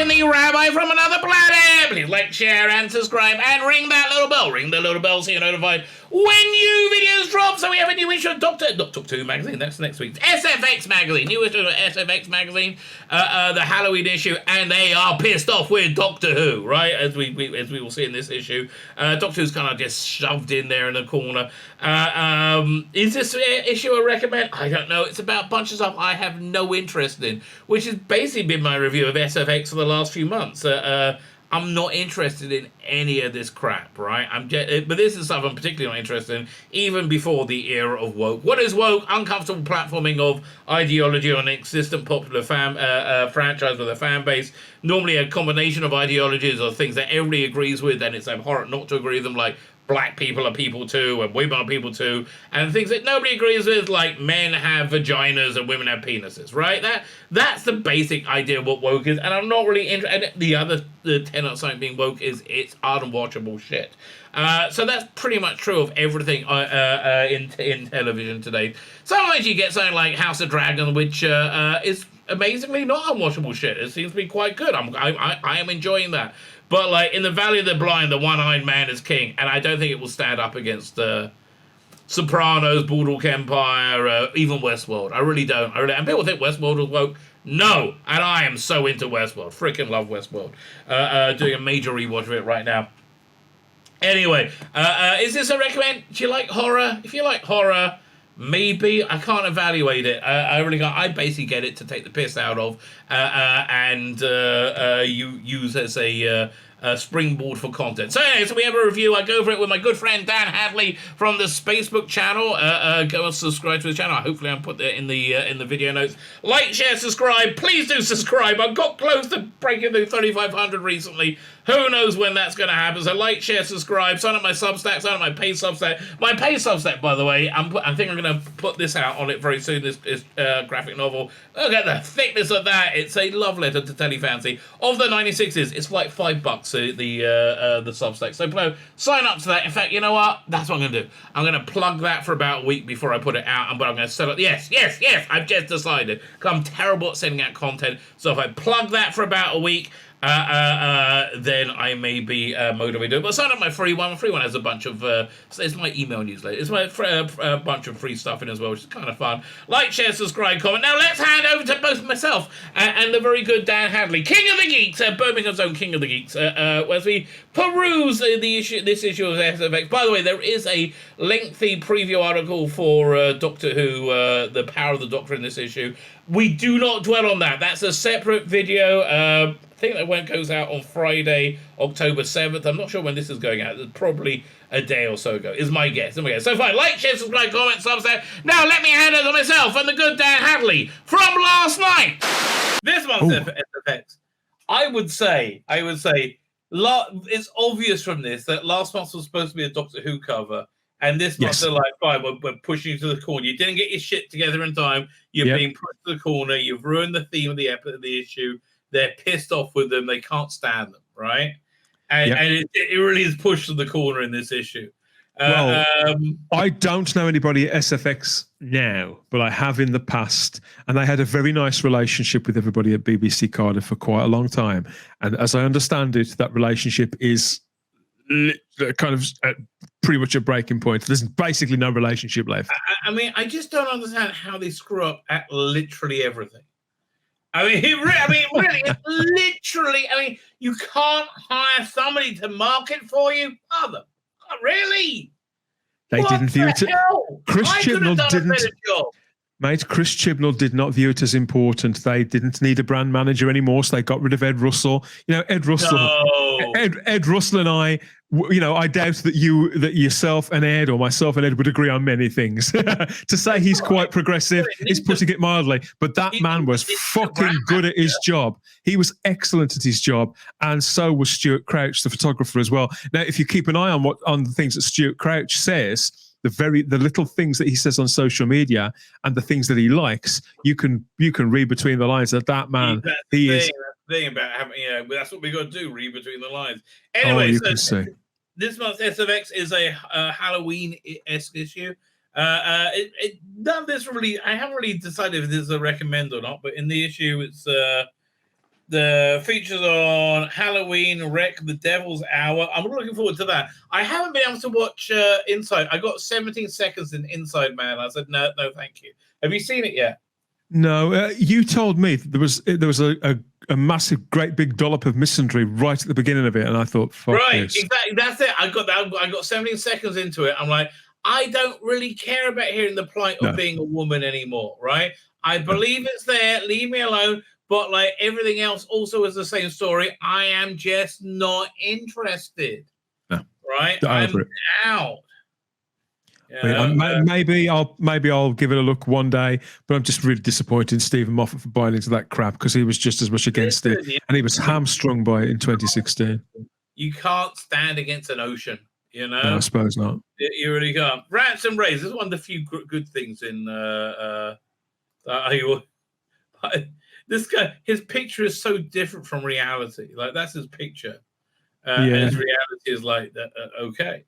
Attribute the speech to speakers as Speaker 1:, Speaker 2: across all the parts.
Speaker 1: Lebetkin, the Rabbi from another planet. Please like, share, and subscribe, and ring that little bell. Ring the little bell so you're notified when new videos drop. So we have a new issue of Doctor Who magazine. That's next week's SFX magazine. New issue of SFX magazine, the Halloween issue, and they are pissed off with Doctor Who, right? As we will see in this issue, Doctor Who's kind of just shoved in there in the corner. Is this issue a recommend? I don't know. It's about a bunch of stuff I have no interest in, which has basically been my review of SFX for the last few months. I'm not interested in any of this crap, right? But this is stuff I'm particularly not interested in, even before the era of woke. What is woke? Uncomfortable platforming of ideology on an existent popular franchise with a fan base. Normally a combination of ideologies or things that everybody agrees with, and it's abhorrent not to agree with them, like black people are people too, and women are people too, and things that nobody agrees with, like men have vaginas and women have penises, right? That's the basic idea of what woke is, and I'm not really interested. The tenet of something being woke is it's unwatchable shit. So that's pretty much true of everything in television today. Sometimes you get something like House of Dragon, which is amazingly not unwatchable shit. It seems to be quite good. I am enjoying that. But like in the Valley of the Blind, the one-eyed man is king, and I don't think it will stand up against Sopranos, Boardwalk Empire, even Westworld. I really don't. And people think Westworld was woke. No, and I am so into Westworld. Freaking love Westworld. Doing a major rewatch of it right now. Anyway, is this a recommend? Do you like horror? If you like horror, maybe. I can't evaluate it. I really can't. I basically get it to take the piss out of and you use as a springboard for content. So anyway, so we have a review. I go over it with my good friend Dan Hadley from the Spacebook channel. Go and subscribe to the channel. Hopefully I'll put that in the video notes. Like, share, subscribe. Please do subscribe. I got close to breaking through 3,500 recently. Who knows when that's going to happen? So like, share, subscribe. Sign up my Substack. Sign up my paid Substack. My paid Substack, by the way, I think I'm going to put this out on it very soon, this graphic novel. Look at the thickness of that. It's a love letter to Telefancy of the 96s. It's like $5, the Substack. So sign up to that. In fact, you know what? That's what I'm going to do. I'm going to plug that for about a week before I put it out, but I'm going to sell it. Yes. I've just decided. I'm terrible at sending out content. So if I plug that for about a week, then I may be motivated to do it. But sign up my free one. My free one has a bunch of it's my email newsletter. It's my a bunch of free stuff in as well, which is kind of fun. Like, share, subscribe, comment. Now let's hand over to both myself and the very good Dan Hadley, King of the Geeks, Birmingham's own King of the Geeks, as we peruse this issue of SFX. By the way, there is a lengthy preview article for Doctor Who, the Power of the Doctor in this issue. We do not dwell on that. That's a separate video. I think that one goes out on Friday, October 7th. I'm not sure when this is going out. It's probably a day or so ago, is my guess. So fine, like, share, subscribe, comment, subscribe. Now let me hand it to myself and the good Dan Hadley from last night. This month's SFX. I would say, it's obvious from this that last month was supposed to be a Doctor Who cover. And this month they're like, fine, we're pushing you to the corner. You didn't get your shit together in time. You're being pushed to the corner. You've ruined the theme of the issue. They're pissed off with them. They can't stand them, right? And it really is pushed to the corner in this issue.
Speaker 2: I don't know anybody at SFX now, but I have in the past. And I had a very nice relationship with everybody at BBC Cardiff for quite a long time. And as I understand it, that relationship is kind of pretty much a breaking point. There's basically no relationship left.
Speaker 1: I mean, I just don't understand how they screw up at literally everything. I mean, really, it's literally. I mean, you can't hire somebody to market for you, mother. Really?
Speaker 2: They didn't view it. Chris Chibnall didn't. Mate, Chris Chibnall did not view it as important. They didn't need a brand manager anymore, so they got rid of Ed Russell. You know, Ed Russell. No. Ed Russell and I. You know, I doubt that yourself and Ed, or myself and Ed, would agree on many things. To say he's quite progressive is putting it mildly. But that man was fucking good at his job. He was excellent at his job, and so was Stuart Crouch, the photographer, as well. Now, if you keep an eye on the things that Stuart Crouch says, the little things that he says on social media and the things that he likes, you can read between the lines that man, he is.
Speaker 1: Thing about having, that's what we got to do, read between the lines. Anyway, this month's SFX is a Halloween-esque issue. None of this really, I haven't really decided if this is a recommend or not, but in the issue, it's The features on Halloween, Wreck, The Devil's Hour. I'm looking forward to that. I haven't been able to watch Inside. I got 17 seconds in Inside Man. I said, no, thank you. Have you seen it yet?
Speaker 2: No, you told me that there was a massive, great big dollop of misandry right at the beginning of it, and I thought, fuck this.
Speaker 1: Exactly. That's it. I got 17 seconds into it. I'm like, I don't really care about hearing the plight of being a woman anymore, right? I believe it's there. Leave me alone. But like everything else also is the same story. I am just not interested. No. Right? I'm out.
Speaker 2: Maybe I'll give it a look one day, but I'm just really disappointed in Stephen Moffat for buying into that crap because he was just as much against it, and he was hamstrung by it in 2016. You
Speaker 1: can't stand against an ocean, you know.
Speaker 2: No, I suppose not.
Speaker 1: You really can't. Rats and Rays. This is one of the few good things in. This guy, his picture is so different from reality. Like that's his picture. And his reality is like, okay.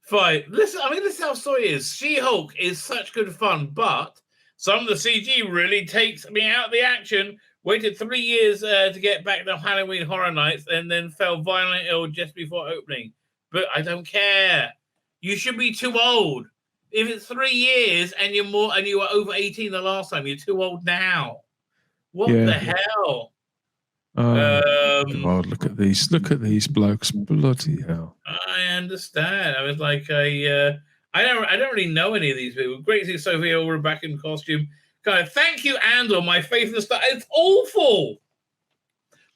Speaker 1: Fine. Listen, this is how story is. She-Hulk is such good fun, but some of the CG really takes me out of the action. Waited 3 years to get back to Halloween Horror Nights and then fell violently ill just before opening. But I don't care. You should be too old. If it's 3 years and you were over 18 the last time, you're too old now. What the hell?
Speaker 2: God, look at these blokes. Bloody hell.
Speaker 1: I understand. I was like, I don't really know any of these people. Great to see Sophia Ulrich back in costume. God, thank you, Andor. My faith in the star. It's awful.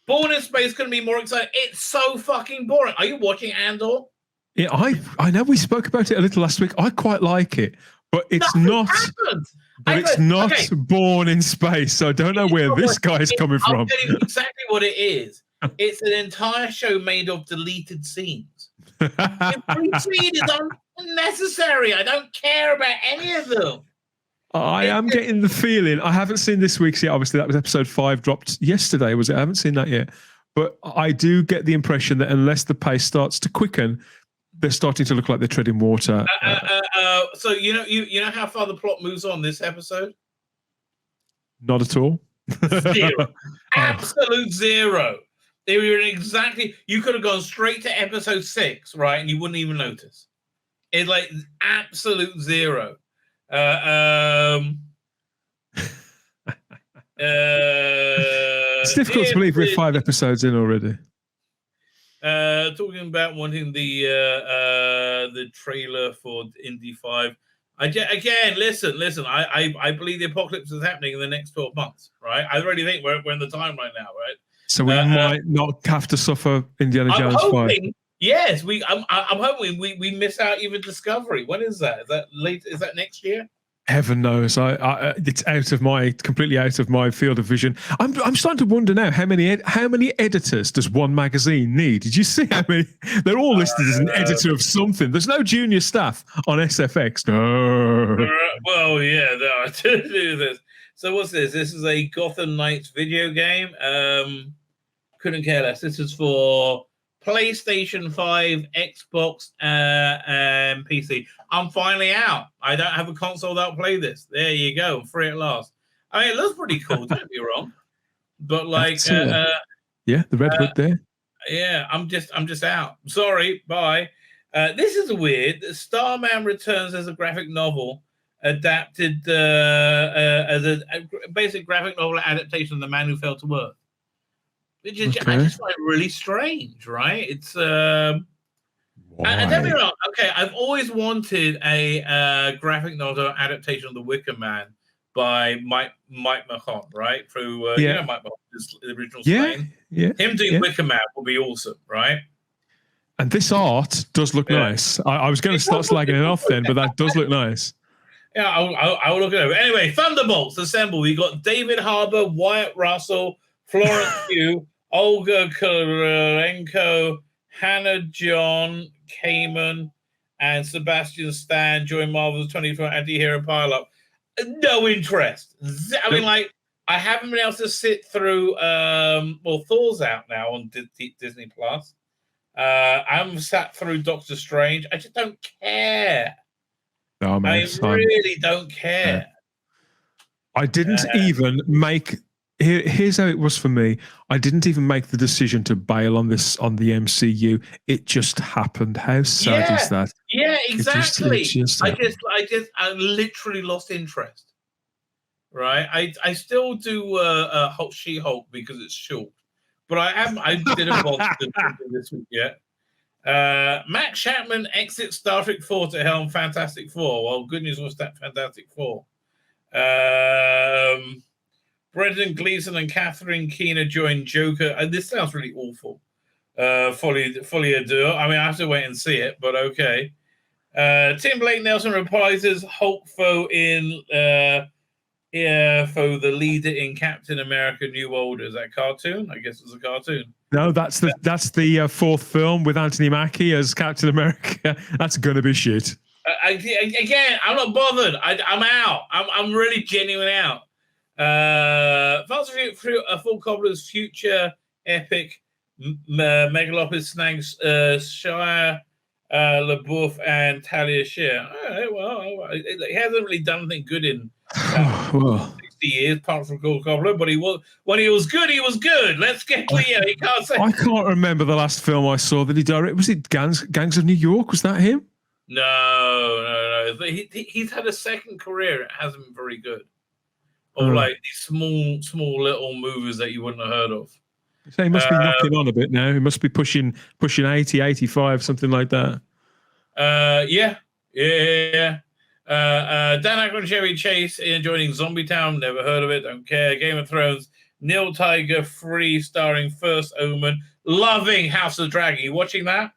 Speaker 1: Born in Space couldn't be more exciting. It's so fucking boring. Are you watching Andor?
Speaker 2: Yeah, I know we spoke about it a little last week. I quite like it, but it's not Born in Space. So I don't know where this guy's coming from.
Speaker 1: I'll tell you exactly what it is. It's an entire show made of deleted scenes. Every scene is unnecessary. I don't care about any of them.
Speaker 2: I am getting the feeling. I haven't seen this week's yet. Obviously, that was episode 5 dropped yesterday. Was it? I haven't seen that yet. But I do get the impression that unless the pace starts to quicken, they're starting to look like they're treading water.
Speaker 1: So you know how far the plot moves on this episode?
Speaker 2: Not at all.
Speaker 1: Zero. Absolute zero. They were exactly. You could have gone straight to episode 6, right, and you wouldn't even notice. It's like absolute zero.
Speaker 2: It's difficult to believe we're 5 episodes in already.
Speaker 1: Talking about wanting the trailer for Indy 5. Listen. I believe the apocalypse is happening in the next 12 months, right? I already think we're in the time right now, right?
Speaker 2: So we might not have to suffer Indiana Jones 5.
Speaker 1: Yes, I'm hoping we miss out even Discovery. When is that? Is that late? Is that next year?
Speaker 2: Heaven knows. It's completely out of my field of vision. I'm starting to wonder now how many editors does one magazine need? Did you see how many? They're all listed as an editor of something. There's no junior staff on SFX. No.
Speaker 1: Well, yeah, no, I did do this. So what's this? This is a Gotham Knights video game. Couldn't care less. This is for PlayStation 5, Xbox, and PC. I'm finally out. I don't have a console that'll play this. There you go. I'm free at last. I mean, it looks pretty cool. Don't be wrong. But like,
Speaker 2: the red hood there.
Speaker 1: Yeah, I'm just out. Sorry. Bye. This is weird. Starman returns as a graphic novel adapted as a basic graphic novel adaptation of The Man Who Fell to Earth. Which is, I just find it really strange, right? It's and don't be wrong. Okay, I've always wanted a graphic novel adaptation of The Wicker Man by Mike Mahon, right? Through you know Mike Mahon, the original Spain.
Speaker 2: Yeah.
Speaker 1: Him doing Wicker Man would be awesome, right?
Speaker 2: And this art does look nice. I was going to start slagging it off then, but that does look nice.
Speaker 1: Yeah, I'll look it over. Anyway, Thunderbolts assemble. We got David Harbour, Wyatt Russell, Florence Pugh, Olga Kurylenko, Hannah John Kamen, and Sebastian Stan join Marvel's 24 anti-hero pile-up. No interest. I mean, like, I haven't been able to sit through. Thor's out now on Disney Plus. I haven't sat through Doctor Strange. I just don't care.
Speaker 2: Oh,
Speaker 1: I really don't care.
Speaker 2: I didn't even make. Here's how it was for me. I didn't even make the decision to bail on the MCU. It just happened. How sad is that?
Speaker 1: Yeah, exactly.
Speaker 2: I
Speaker 1: literally lost interest. Right, I still do She-Hulk because it's short, but I didn't bother to do this week yet. Matt Chapman exits Star Trek 4 to helm Fantastic Four. Well, good news was that Fantastic Four. Brendan Gleeson and Catherine Keener join Joker. This sounds really awful. Fully adore. I mean, I have to wait and see it, but okay. Tim Blake Nelson reprises Hulk foe in for the leader in Captain America: New World. Is that a cartoon? I guess it's a cartoon.
Speaker 2: No, that's the fourth film with Anthony Mackie as Captain America. That's gonna be shit.
Speaker 1: Again, I'm not bothered. I'm out. I'm really genuine out. Fast and Furious Full Cobbler's future epic Megalopolis snags Shia LaBeouf and Talia Shire. All right, well, he hasn't really done anything good in 60 years, apart from Full Cobbler. But when he was good, he was good. Let's get clear. He can't say.
Speaker 2: I can't remember the last film I saw that he directed. Was it Gangs of New York? Was that him?
Speaker 1: No. He's had a second career. It hasn't been very good. Or like these small little movies that you wouldn't have heard of.
Speaker 2: So he must be knocking on a bit now. He must be pushing 80, 85, something like that.
Speaker 1: Yeah. Dan Aykroyd and Chevy Chase joining Zombie Town. Never heard of it. Don't care. Game of Thrones. Neil Tiger Free starring First Omen. Loving House of Dragon. You watching that?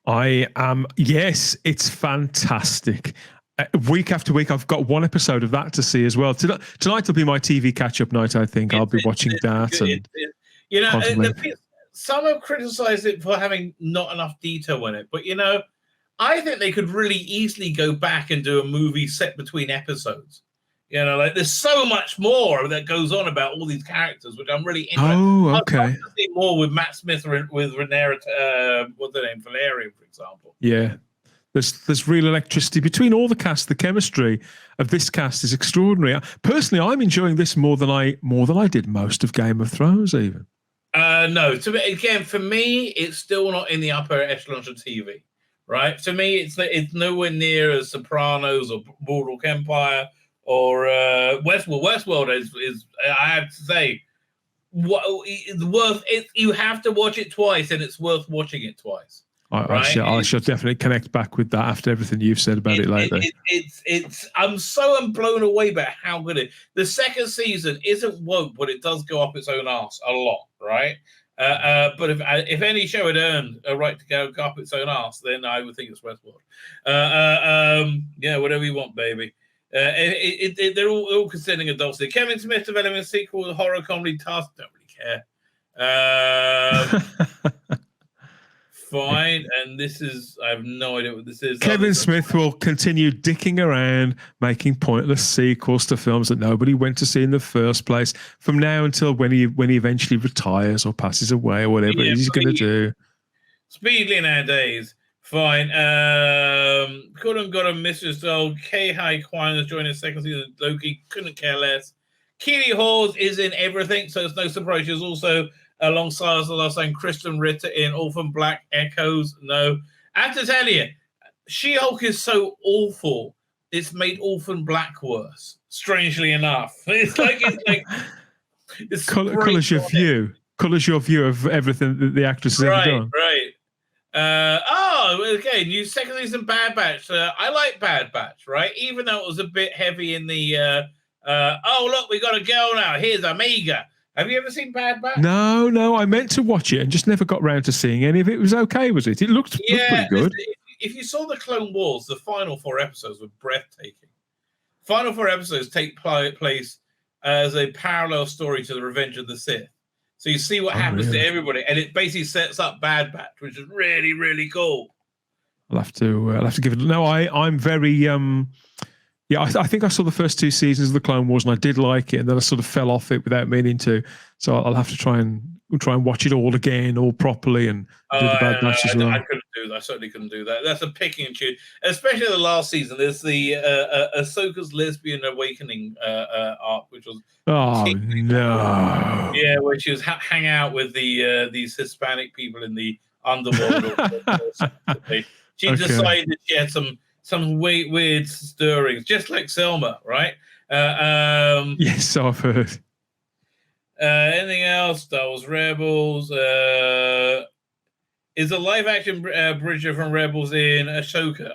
Speaker 2: I am. Yes, it's fantastic. Week after week, I've got one episode of that to see as well. Tonight will be my TV catch-up night, I think. I'll be watching that.
Speaker 1: Some have criticized it for having not enough detail in it. But, I think they could really easily go back and do a movie set between episodes. There's so much more that goes on about all these characters, which I'm really interested in.
Speaker 2: Oh, okay.
Speaker 1: I'd love to see more with Matt Smith with Rhaenyra, what's her name, Valerian, for example.
Speaker 2: Yeah. There's real electricity between all the cast. The chemistry of this cast is extraordinary. Personally, I'm enjoying this more than I did most of Game of Thrones, even.
Speaker 1: No, for me, it's still not in the upper echelons of TV, right? To me, it's nowhere near as Sopranos or Boardwalk Empire or Westworld. Westworld is I have to say, you have to watch it twice, and it's worth watching it twice.
Speaker 2: I shall definitely connect back with that after everything you've said about it lately.
Speaker 1: I'm so blown away by how good it is. The second season isn't woke, but it does go up its own arse a lot, right? But if any show had earned a right to go up its own arse, then I would think it's Westworld. Whatever you want, baby. They're all considering adults. The Kevin Smith development sequel, the horror comedy Task. Don't really care. Fine, and I have no idea what this is.
Speaker 2: Kevin Smith will continue dicking around, making pointless sequels to films that nobody went to see in the first place from now until when he eventually retires or passes away or whatever he's going to do.
Speaker 1: Speedily nowadays. Fine. Couldn't got a Mr. Soul. K-High Kwine is joining the second season of Loki. Couldn't care less. Keely Hawes is in everything, so it's no surprise. She's also alongside us the last time, Kristen Ritter in Orphan Black Echoes. No. I have to tell you, She-Hulk is so awful, it's made Orphan Black worse, strangely enough. It's
Speaker 2: colours your view. Colours your view of everything that the actress has ever done.
Speaker 1: Right. Okay. New second season Bad Batch. I like Bad Batch, right? Even though it was a bit heavy in the look, we got a girl now. Here's Amiga. Have you ever seen Bad Batch?
Speaker 2: No. I meant to watch it and just never got round to seeing any of it. It was okay, was it? It looked pretty good.
Speaker 1: If you saw the Clone Wars, the final 4 episodes were breathtaking. Final 4 episodes take place as a parallel story to the Revenge of the Sith. So you see what happens to everybody, and it basically sets up Bad Batch, which is really, really cool.
Speaker 2: I'll have to give it. No, I'm very Yeah, I think I saw the first 2 seasons of the Clone Wars, and I did like it, and then I sort of fell off it without meaning to. So I'll have to try and watch it all again, all properly, and do the Bad Batch as well.
Speaker 1: I couldn't do that. I certainly couldn't do that. That's a picking and choose, especially the last season. There's the Ahsoka's lesbian awakening arc, which was
Speaker 2: no,
Speaker 1: yeah, where she was hang out with these Hispanic people in the underworld. She decided that she had some weird stirrings, just like Selma, right?
Speaker 2: Yes, I've heard.
Speaker 1: Anything else? Star Wars Rebels. Is a live-action Bridger from Rebels in Ahsoka?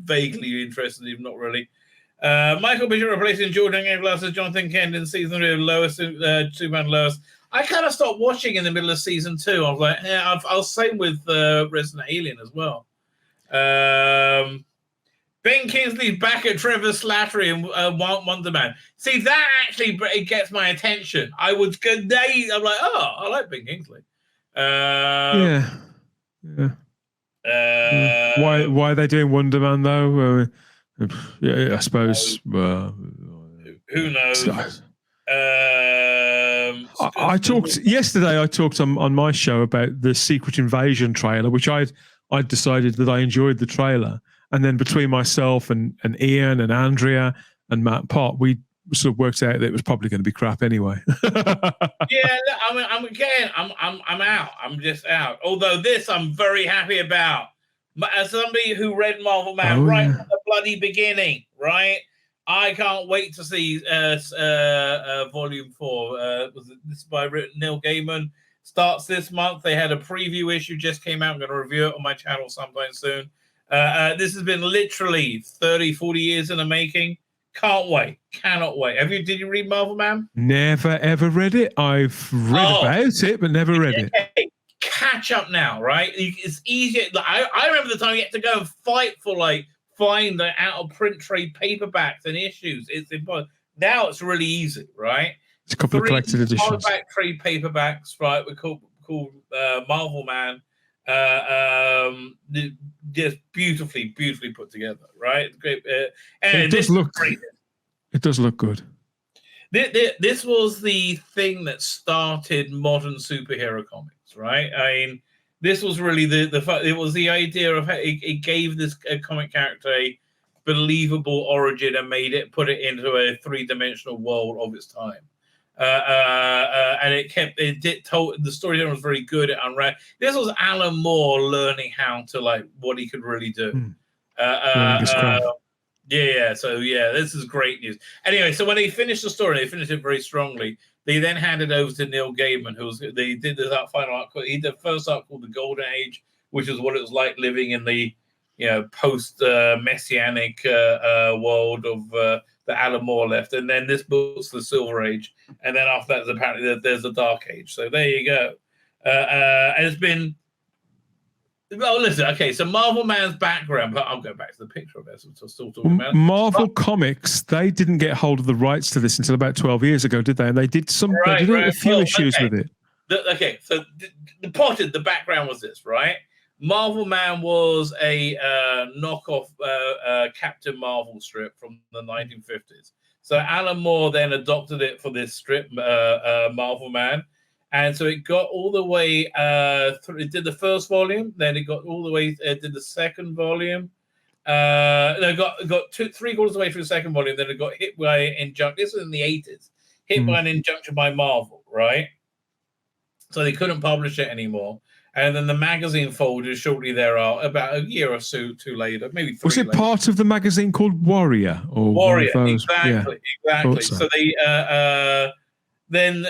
Speaker 1: Vaguely interested, even not really. Michael Bishop replacing Jordan Eglass as Jonathan Kent in season 3 of Lois, Superman Lois. I kind of stopped watching in the middle of season 2. I was like, yeah, I'll same with Resident Alien as well. Ben Kingsley's back at Trevor Slattery and Wonder Man. See, that actually it gets my attention. I'm like, oh, I like Ben Kingsley.
Speaker 2: Yeah. Why are they doing Wonder Man though? Yeah, I suppose.
Speaker 1: Who knows?
Speaker 2: I talked yesterday. I talked on my show about the Secret Invasion trailer, which I'd decided that I enjoyed the trailer. And then between myself and Ian and Andrea and Matt Pott, we sort of worked out that it was probably going to be crap anyway.
Speaker 1: Yeah, I'm out. I'm just out. Although this, I'm very happy about. As somebody who read Marvel Man from the bloody beginning, right? I can't wait to see Volume 4. This is by Neil Gaiman. Starts this month. They had a preview issue just came out. I'm going to review it on my channel sometime soon. This has been literally 30, 40 years in the making. Can't wait. Cannot wait. Did you read Marvel Man?
Speaker 2: Never, ever read it. I've read about it, but never read it.
Speaker 1: Catch up now, right? It's easier. I remember the time you had to go and fight for, find the out-of-print trade paperbacks and issues. It's important. Now it's really easy, right?
Speaker 2: It's a couple of collected editions.
Speaker 1: Hardback trade paperbacks, right? We're called Marvel Man. Just beautifully put together, right? Great.
Speaker 2: It does look great. It does look good.
Speaker 1: This was the thing that started modern superhero comics, right? I mean, this was really it was the idea of it gave this comic character a believable origin and put it into a 3-dimensional world of its time. And the storytelling was very good at Unwrap. This was Alan Moore learning how to what he could really do. So this is great news. Anyway, so when they finished the story, they finished it very strongly. They then handed over to Neil Gaiman, they did this final arc. He did the first arc called The Golden Age, which is what it was like living in the post messianic world of that Alan Moore left, and then this book's the Silver Age, and then after that, apparently there's the Dark Age. So there you go. And it's been. Well, listen. Okay, so Marvel Man's background, but I'll go back to the picture of this. We're still talking about
Speaker 2: Marvel Comics. They didn't get hold of the rights to this until about 12 years ago, did they? And they did a few issues with it.
Speaker 1: So the background was this, right? Marvel Man was a knockoff Captain Marvel strip from the 1950s. So Alan Moore then adopted it for this strip, Marvel Man. And so it got all the way through. It did the first volume, then it got all the way. It did the second volume. It got 3/4 of the way through the second volume. Then it got hit by an injunction. This was in the 80s. Hit by an injunction by Marvel, right? So they couldn't publish it anymore. And then the magazine folded shortly thereafter, about a year or two later, maybe 3
Speaker 2: Was it
Speaker 1: later.
Speaker 2: part of the magazine called Warrior?
Speaker 1: Warrior, exactly.
Speaker 2: So
Speaker 1: they then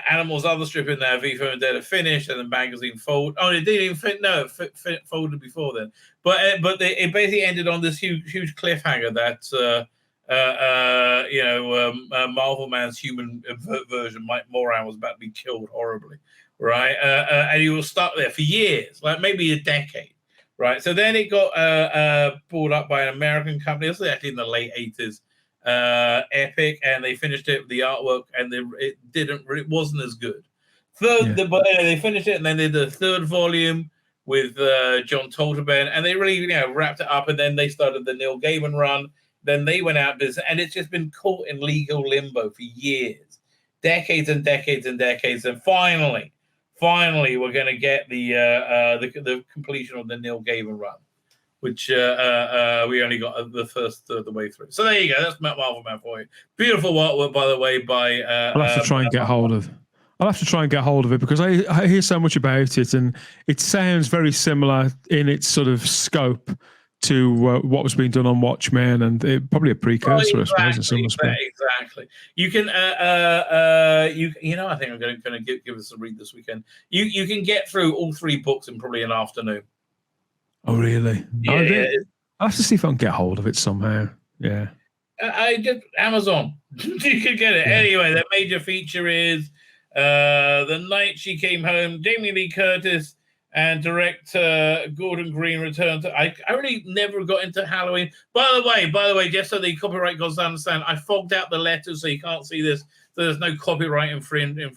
Speaker 1: Animal's other strip in there, V for Vendetta, finished, and the magazine folded. Oh, it didn't even fit. No, it folded before then. But it basically ended on this huge cliffhanger that Marvel Man's human version, Mike Moran, was about to be killed horribly. Right, and he was stuck there for years, like maybe a decade, right? So then it got bought up by an American company. This was actually in the late 80s, Epic, and they finished it with the artwork, and it wasn't as good. But they finished it, and then they did the third volume with John Tolterben, and they really wrapped it up, and then they started the Neil Gaiman run, Then they went out of business, and it's just been caught in legal limbo for years, decades and decades and decades. And finally, we're going to get the completion of the Neil Gaiman run, which we only got the first third of the way through. So there you go. That's Marvel Man for you. Beautiful artwork, by the way, by...
Speaker 2: I'll have to try and get hold of it because I hear so much about it, and it sounds very similar in its sort of scope to what was being done on Watchmen, and probably a precursor, I suppose, in some respect.
Speaker 1: Exactly. You can, you know, I think I'm going to give this a read this weekend. You can get through all 3 books in probably an afternoon.
Speaker 2: Oh, really?
Speaker 1: Yeah.
Speaker 2: I'll have to see if I can get hold of it somehow. Yeah.
Speaker 1: I did Amazon. You can get it. Yeah. Anyway, the major feature is the night she came home, Jamie Lee Curtis and director Gordon Green returned. I really never got into Halloween. By the way, just so the copyright goes down the stand, I fogged out the letters so you can't see this. So there's no copyright infringement.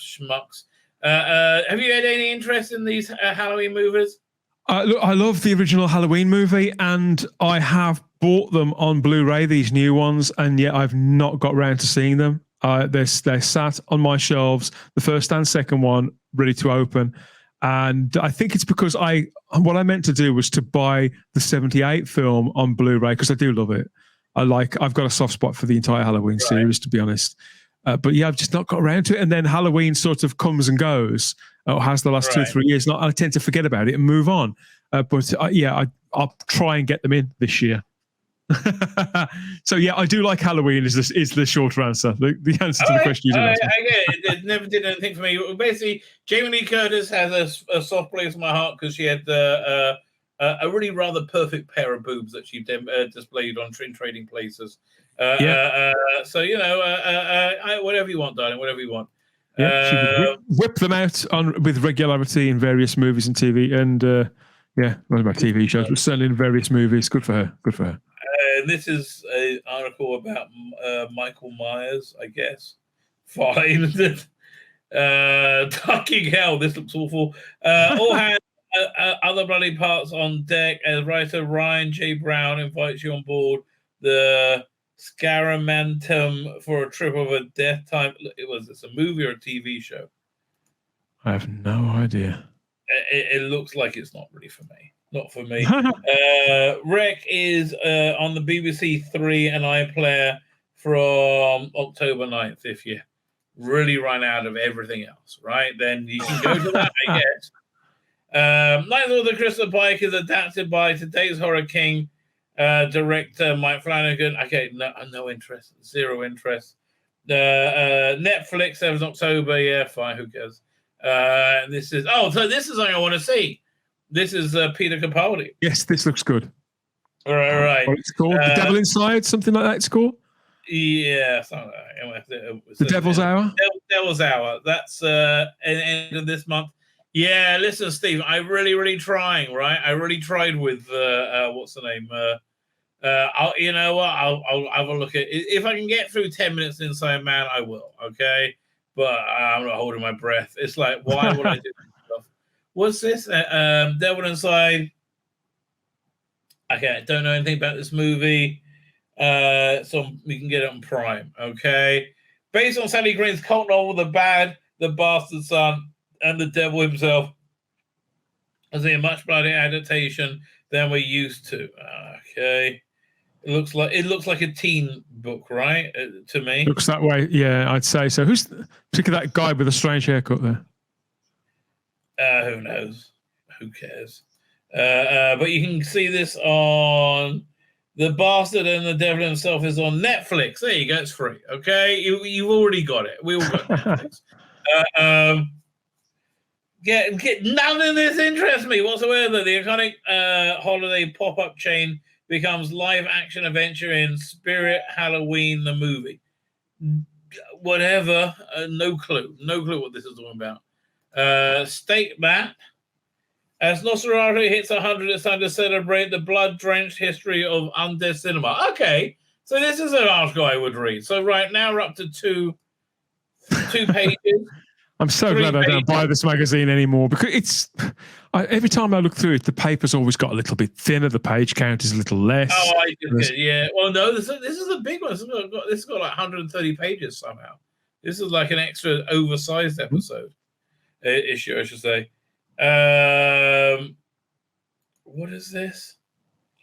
Speaker 1: Schmucks. Have you had any interest in these Halloween movies?
Speaker 2: Look, I love the original Halloween movie, and I have bought them on Blu-ray, these new ones, and yet I've not got around to seeing them. They're sat on my shelves, the first and second one, ready to open. And I think it's because what I meant to do was to buy the 78 film on Blu-ray, because I do love it. I've got a soft spot for the entire Halloween series, to be honest. But yeah, I've just not got around to it. And then Halloween sort of comes and goes, or has the last 2 or 3 years. And I tend to forget about it and move on. I'll try and get them in this year. So yeah, I do like Halloween. Is the shorter answer? The answer to the question you did ask.
Speaker 1: I get it. It never did anything for me. Basically, Jamie Lee Curtis has a soft place in my heart because she had a really rather perfect pair of boobs that she displayed on Trading Places. So you know, whatever you want, darling, whatever you want.
Speaker 2: Yeah, she would whip them out with regularity in various movies and TV, and not about TV shows, but certainly in various movies. Good for her. Good for her.
Speaker 1: This is an article about Michael Myers, I guess. Fine. Fucking hell, this looks awful. All hands, other bloody parts on deck as writer Ryan J. Brown invites you on board the Scaramantum for a trip of a death time. Was this a movie or a TV show?
Speaker 2: I have no idea.
Speaker 1: It looks like it's not really for me. Not for me. Rec is on the BBC 3 and iPlayer from October 9th. If you really run out of everything else, right, then you can go to that, I guess. Night of the Crystal Pike is adapted by today's Horror King director Mike Flanagan. Okay, no interest. Zero interest. Netflix, 7th October. Yeah, fine. Who cares? This is something I want to see. This is Peter Capaldi.
Speaker 2: Yes, this looks good.
Speaker 1: All right.
Speaker 2: What it's called? The Devil Inside, something like that it's called?
Speaker 1: Yeah, something like that.
Speaker 2: The Devil's Hour?
Speaker 1: Devil's Hour. That's end of this month. Yeah, listen, Steve, I'm really trying, right? I really tried with, what's the name? You know what? I'll have a look at it. If I can get through 10 minutes Inside Man, I will, okay? But I'm not holding my breath. It's like, why would I do that stuff? What's this? Devil Inside. Okay, I don't know anything about this movie. So we can get it on Prime, okay? Based on Sally Green's cult novel, The Bad, The Bastard Son, and the Devil himself. Is a much bloody adaptation than we're used to. Okay. It looks like a teen book, right? To me.
Speaker 2: Looks that way, yeah, I'd say so. Who's particularly that guy with a strange haircut there?
Speaker 1: Who knows? Who cares? But you can see this on The Bastard and the Devil himself is on Netflix. There you go, it's free. Okay, you've already got it. We all got Netflix. None of this interests me whatsoever. The iconic holiday pop-up chain becomes live-action adventure in Spirit Halloween, the movie. Whatever. No clue what this is all about. State that as Nosferatu hits 100, it's time to celebrate the blood-drenched history of undead cinema. Okay, so this is an article I would read. So right now we're up to two pages.
Speaker 2: I'm so glad I don't buy this magazine anymore because every time I look through it, the paper's always got a little bit thinner. The page count is a little less.
Speaker 1: Oh, yeah. Well, no, this is a big one. This has got like 130 pages somehow. This is like an extra oversized episode issue, I should say. What is this?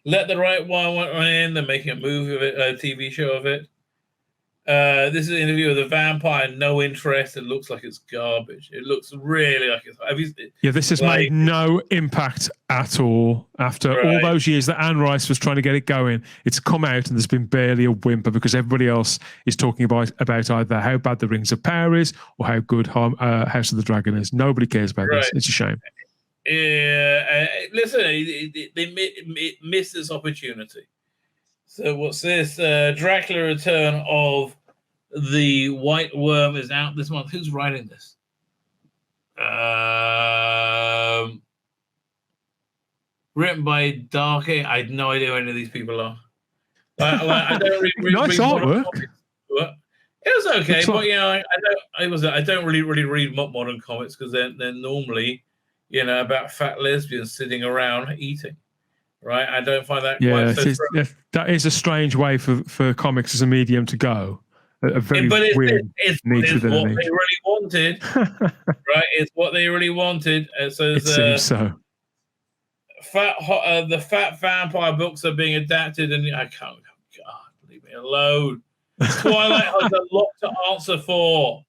Speaker 1: Let the Right One run in. They're making a movie of it, a TV show of it. This is an interview with a vampire. No interest. It looks like it's garbage. It looks really like it's.
Speaker 2: This has made no impact at all. After all those years that Anne Rice was trying to get it going, it's come out and there's been barely a whimper because everybody else is talking about either how bad the Rings of Power is or how good House of the Dragon is. Nobody cares about this. It's a shame.
Speaker 1: Yeah, listen, they missed this opportunity. So what's this? Dracula Return of the White Worm is out this month. Who's writing this? Written by Darky. I have no idea who any of these people are. I don't really
Speaker 2: nice artwork.
Speaker 1: It was okay, but I don't really read modern comics because they're normally, about fat lesbians sitting around eating. Right, I don't find that quite so
Speaker 2: that is a strange way for comics as a medium to go. A very weird niche within a niche.
Speaker 1: They really wanted, right? It's what they really wanted. So
Speaker 2: it seems so.
Speaker 1: The Fat Vampire books are being adapted, and I can't. God, leave me alone. Twilight has a lot to answer for.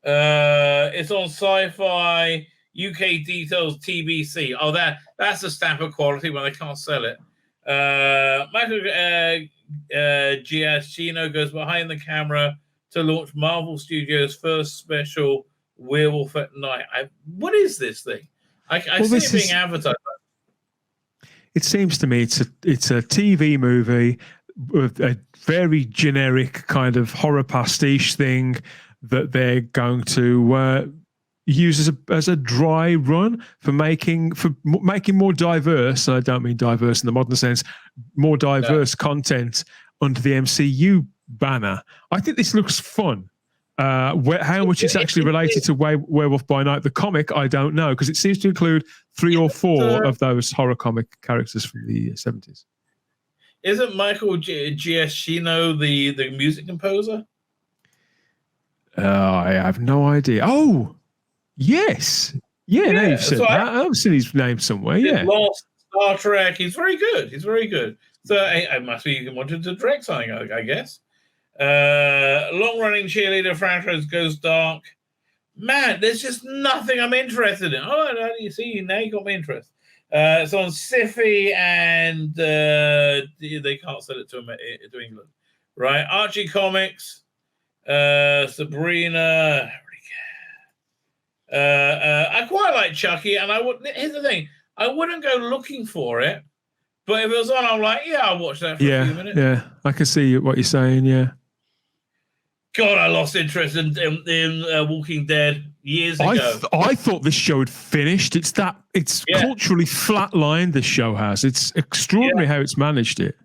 Speaker 1: It's on Sci-Fi. UK Details TBC. Oh, that's a stamp of quality when they can't sell it. Michael Giacchino goes behind the camera to launch Marvel Studios' first special Werewolf at Night. What is this thing? I see it being advertised.
Speaker 2: It seems to me it's a TV movie with a very generic kind of horror pastiche thing that they're going to use as a dry run for making more diverse, and I don't mean diverse in the modern sense, more diverse content under the MCU banner. I think this looks fun. How much it's actually related to Werewolf by Night, the comic, I don't know, because it seems to include 3 or 4 of those horror comic characters from the 70s.
Speaker 1: Isn't Michael Giacchino the music composer?
Speaker 2: I have no idea. Oh, yes. Yeah, now you've said that. I've seen his name somewhere. Yeah.
Speaker 1: Lost, Star Trek. He's very good. So I must be wanted to direct something, I guess. Long-running cheerleader franchise goes dark. Man, there's just nothing I'm interested in. Oh, you see, now you got me interested. It's on Syfy, and they can't sell it to England. Right? Archie Comics, Sabrina. I quite like Chucky, and here's the thing: I wouldn't go looking for it, but if it was on, I'm like, I'll watch that for a few minutes.
Speaker 2: Yeah, I can see what you're saying. Yeah.
Speaker 1: God, I lost interest in Walking Dead years ago.
Speaker 2: I thought this show had finished. It's culturally flatlined. This show has. It's extraordinary how it's managed it.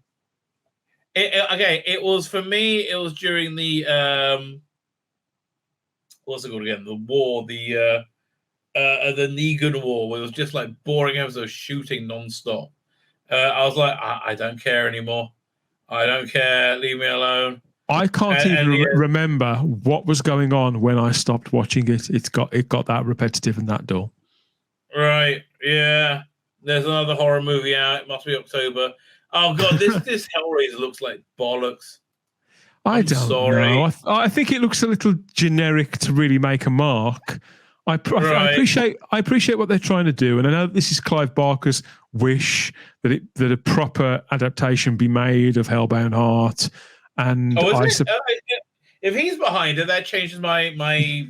Speaker 1: It was for me. It was during the what's it called again? The war, the Negan War, where it was just like boring episodes, shooting nonstop. I was like, I don't care anymore. I don't care. Leave me alone.
Speaker 2: I can't even remember what was going on when I stopped watching it. It got that repetitive and that dull.
Speaker 1: Right. Yeah. There's another horror movie out. It must be October. Oh God, this Hellraiser looks like bollocks.
Speaker 2: I don't know. I think it looks a little generic to really make a mark. I appreciate what they're trying to do, and I know this is Clive Barker's wish that a proper adaptation be made of Hellbound Heart. And
Speaker 1: if he's behind it, that changes my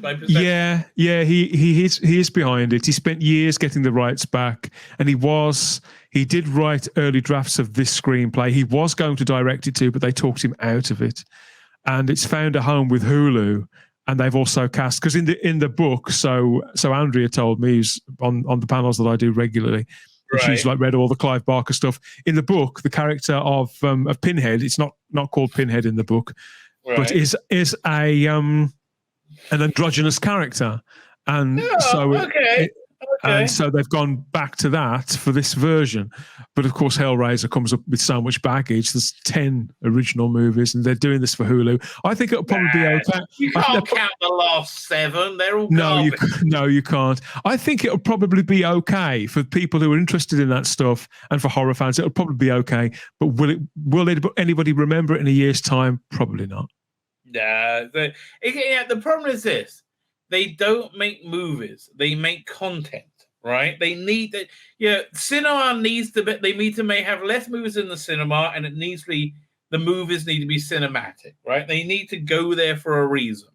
Speaker 1: perspective.
Speaker 2: Yeah, he is behind it. He spent years getting the rights back, and he did write early drafts of this screenplay. He was going to direct it too, but they talked him out of it. And it's found a home with Hulu, and they've also cast, because in the book, so Andrea told me, who's on the panels that I do regularly. Right. She's like read all the Clive Barker stuff. In the book, the character of Pinhead, it's not called Pinhead in the book, right, but is a an androgynous character, and so they've gone back to that for this version. But of course, Hellraiser comes up with so much baggage. There's 10 original movies, and they're doing this for Hulu. I think it'll probably be okay.
Speaker 1: You can't count the last 7. They're all
Speaker 2: garbage. No, you can't. I think it'll probably be okay for people who are interested in that stuff, and for horror fans, it'll probably be okay. But will anybody remember it in a year's time? Probably not.
Speaker 1: Nah. The problem is this. They don't make movies. They make content, right? They need that. Cinema needs to be. They need to have less movies in the cinema, and it needs to be. The movies need to be cinematic, right? They need to go there for a reason,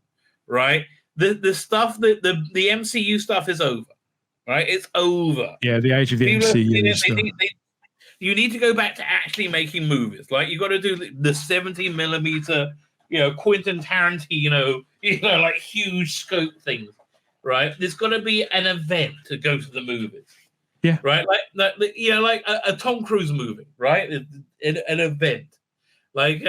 Speaker 1: right? The stuff that the MCU stuff is over, right? It's over.
Speaker 2: Yeah, the age of the MCU.
Speaker 1: You need to go back to actually making movies. Like you got to do the 70mm. Quentin Tarantino, like huge scope things, right? There's got to be an event to go to the movies.
Speaker 2: Yeah.
Speaker 1: Right? Like a Tom Cruise movie, right? An event. Like,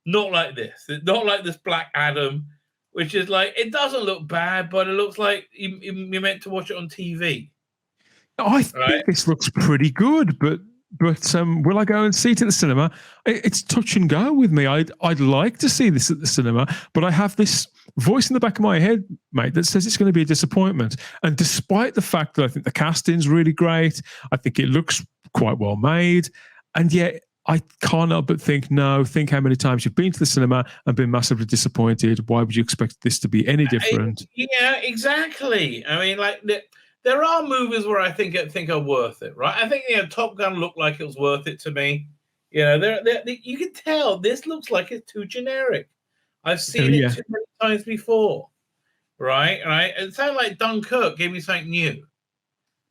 Speaker 1: not like this. Not like this Black Adam, which is like, it doesn't look bad, but it looks like you're meant to watch it on TV.
Speaker 2: I think this looks pretty good, but will I go and see it at the cinema? It's touch and go with me. I'd like to see this at the cinema, but I have this voice in the back of my head, mate, that says it's going to be a disappointment. And despite the fact that I think the casting's really great, I think it looks quite well made, and yet I can't help but think how many times you've been to the cinema and been massively disappointed. Why would you expect this to be any different?
Speaker 1: Yeah, exactly. I mean, like there are movies where I think are worth it, right? I think Top Gun looked like it was worth it to me. You can tell this looks like it's too generic. I've seen it too many times before, right? It sounded like Dunkirk gave me something new,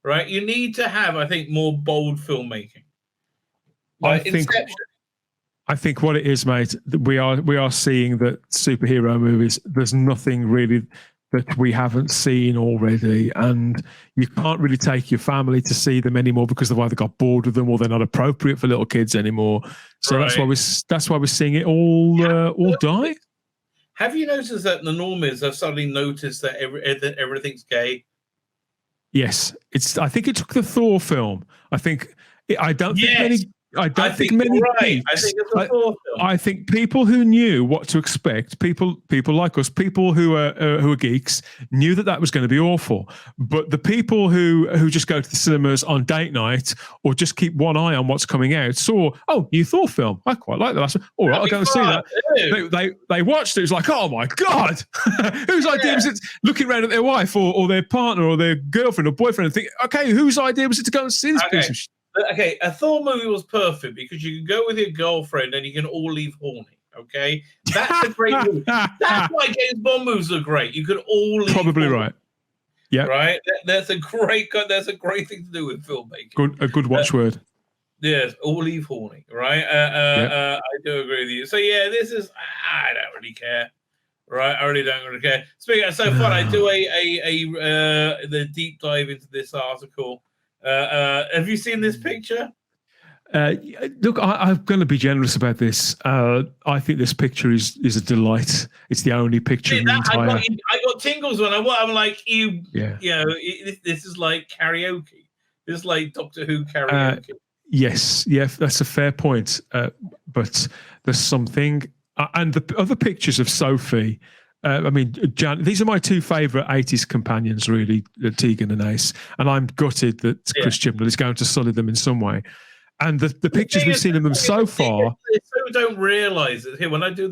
Speaker 1: right? You need to have, I think, more bold filmmaking.
Speaker 2: I think what it is, mate, we are seeing that superhero movies, there's nothing really that we haven't seen already, and you can't really take your family to see them anymore because they've either got bored with them or they're not appropriate for little kids anymore. So that's why we're seeing it all die.
Speaker 1: Have you noticed that the normies have suddenly noticed that everything's gay?
Speaker 2: Yes, I think it took the Thor film. I don't think many. I think many.
Speaker 1: Right.
Speaker 2: I think people who knew what to expect, people like us, people who are geeks, knew that was going to be awful. But the people who just go to the cinemas on date night or just keep one eye on what's coming out saw, new Thor film. I quite like the last one. All right, I'll go and see that. They watched it. It was like, oh my god, whose idea was it? Looking around at their wife or their partner or their girlfriend or boyfriend and think, okay, whose idea was it to go and see this piece of shit?
Speaker 1: Okay, a Thor movie was perfect because you can go with your girlfriend and you can all leave horny. Okay, that's a great movie. That's why James Bond movies are great. You can all leave
Speaker 2: probably horny. Right. Yeah.
Speaker 1: Right. That's a great thing to do with filmmaking.
Speaker 2: A good watchword.
Speaker 1: Yes, all leave horny. Right. I do agree with you. So yeah, this is. I don't really care. Right. I really don't really care. Speaking of so fun, I do the deep dive into this article. Have you seen this picture?
Speaker 2: Look, I'm going to be generous about this. I think this picture is a delight. It's the only picture in the entire.
Speaker 1: I got tingles when I'm like, this is like karaoke. This is like Doctor Who karaoke.
Speaker 2: Yes, that's a fair point. But there's something, and the other pictures of Sophie. Jan, these are my two favourite 80s companions, really, Tegan and Ace. And I'm gutted that Chris Chibnall is going to sully them in some way. And the pictures we've seen of them so far.
Speaker 1: People don't realise it. Here, when I go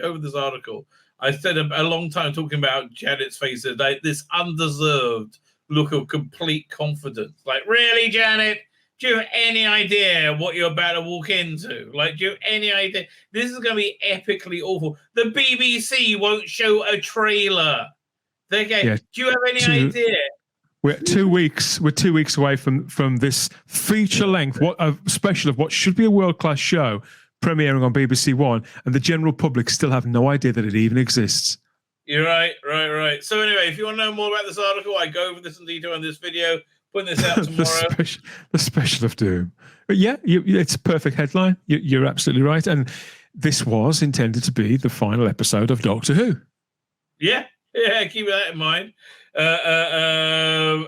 Speaker 1: over this article, I spent a long time talking about Janet's face, this undeserved look of complete confidence. Like, really, Janet? Do you have any idea what you're about to walk into? Like, do you have any idea? This is going to be epically awful. The BBC won't show a trailer. Do you have any idea?
Speaker 2: We're 2 weeks. We're 2 weeks away from this feature length, special of what should be a world-class show, premiering on BBC One, and the general public still have no idea that it even exists.
Speaker 1: You're right. So anyway, if you want to know more about this article, I go over this in detail in this video. Putting this out tomorrow.
Speaker 2: the special of doom. But yeah, it's a perfect headline. You're absolutely right. And this was intended to be the final episode of Doctor Who.
Speaker 1: Yeah, keep that in mind.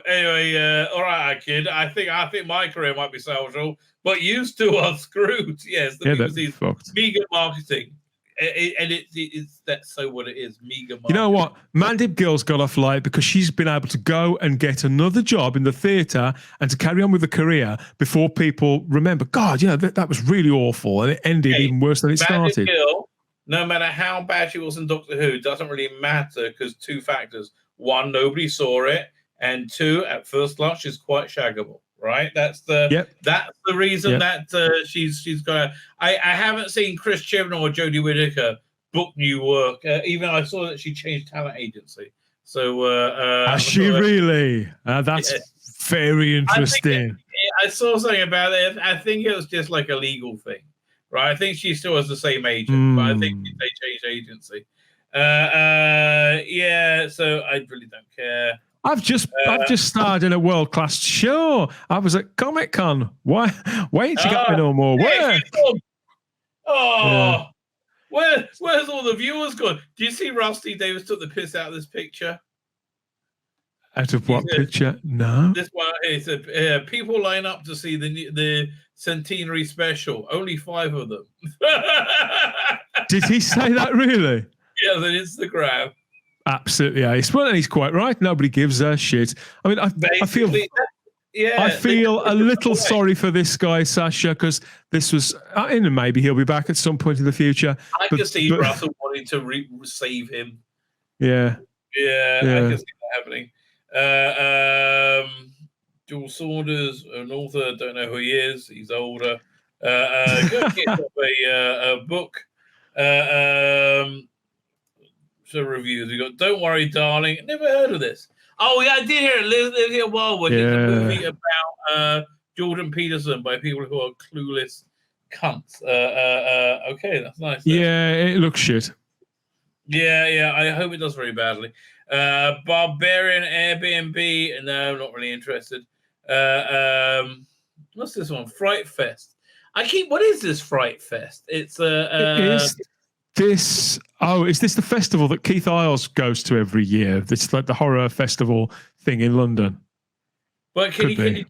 Speaker 1: Anyway, all right, kid. I think my career might be salvageable, but you two are screwed. Yes, the BBC's meager marketing. And it's that's so what it is, meager marketing.
Speaker 2: You know what? Mandip Gill's got off light because she's been able to go and get another job in the theatre and to carry on with the career before people remember, God, that was really awful. And it ended even worse than it started.
Speaker 1: Gill, no matter how bad she was in Doctor Who, doesn't really matter because two factors. One, nobody saw it. And two, at first glance, she's quite shaggable. Right, that's the reason that she's got. I haven't seen Chris Chibnall or Jodie Whittaker book new work. Even I saw that she changed talent agency. So
Speaker 2: has she really? That's very interesting.
Speaker 1: I saw something about it. I think it was just like a legal thing, right? I think she still has the same agent, but I think they changed agency. So I really don't care.
Speaker 2: I've just starred in a world-class show. I was at Comic-Con. Why ain't you got me no more work?
Speaker 1: Where's all the viewers gone? Do you see Rusty Davis took the piss out of this picture?
Speaker 2: Out of what picture? No.
Speaker 1: This one, he said, people line up to see the centenary special. Only 5 of them.
Speaker 2: Did he say that really?
Speaker 1: Yeah, on Instagram.
Speaker 2: Absolutely ace. Well, and he's quite right. Nobody gives a shit. I mean, I feel a little sorry for this guy, Sasha, because this was, and maybe he'll be back at some point in the future.
Speaker 1: I can see Russell wanting to save him.
Speaker 2: Yeah.
Speaker 1: I can see that happening. Jules Saunders, an author, don't know who he is. He's older. Go get up a book. So reviews. We got Don't Worry, Darling. Never heard of this. Oh, yeah, I did hear it. Live Here Wildwood. It's a movie about Jordan Peterson by people who are clueless cunts. Okay, that's nice.
Speaker 2: Yeah, it looks shit.
Speaker 1: Yeah. I hope it does very badly. Barbarian Airbnb. No, not really interested. What's this one? Fright Fest. What is this Fright Fest? It's
Speaker 2: is this the festival that Keith Isles goes to every year? It's like the horror festival thing in London.
Speaker 1: Well, can you